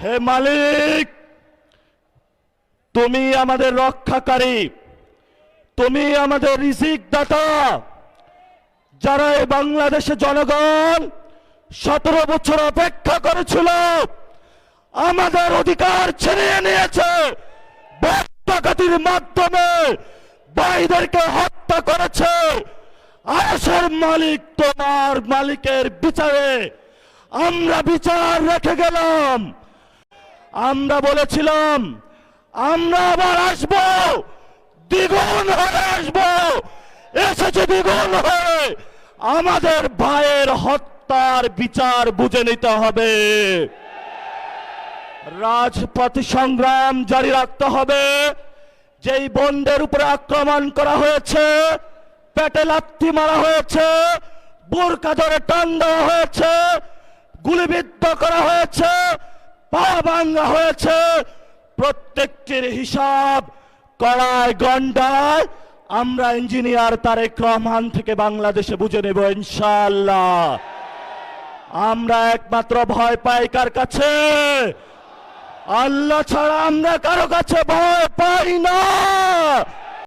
হে মালিক, তুমি আমাদের রক্ষাকারী, তুমি আমাদের রিজিক দাতা। যারা এই বাংলাদেশে জনগণ 17 বছর অপেক্ষা করেছিল, আমাদের অধিকার ছিনিয়ে নিয়েছে, ডাকাতির মাধ্যমে ভাইদেরকে হত্যা করেছে। আয়েশের মালিক, তোমার মালিকের বিচারে আমরা বিচার রেখে গেলাম। আমরা বলেছিলাম আমরা আবার আসবো, দ্বিগুণ হয়ে আসবো। এসেছে দ্বিগুণ হয়ে। আমাদের ভাইয়ের হত্যার বিচার বুঝে নিতে হবে। রাজপথ সংগ্রাম জারি রাখতে হবে। যেই বন্ডের উপরে আক্রমণ করা হয়েছে, পেটে লাথি মারা হয়েছে, বোরকা ধরে টান দেওয়া হয়েছে, গুলিবিদ্ধ করা হয়েছে, পা ভাঙা হয়েছে, প্রত্যেকটির হিসাব কড়ায় গন্ডায় আমরা ইঞ্জিনিয়ার তারেক রহমান থেকে বাংলাদেশে বুঝে নেব ইনশাআল্লাহ। আমরা একমাত্র ভয় পাই কার কাছে? আল্লাহ ছাড়া আমরা কারো কাছে ভয় পাই না।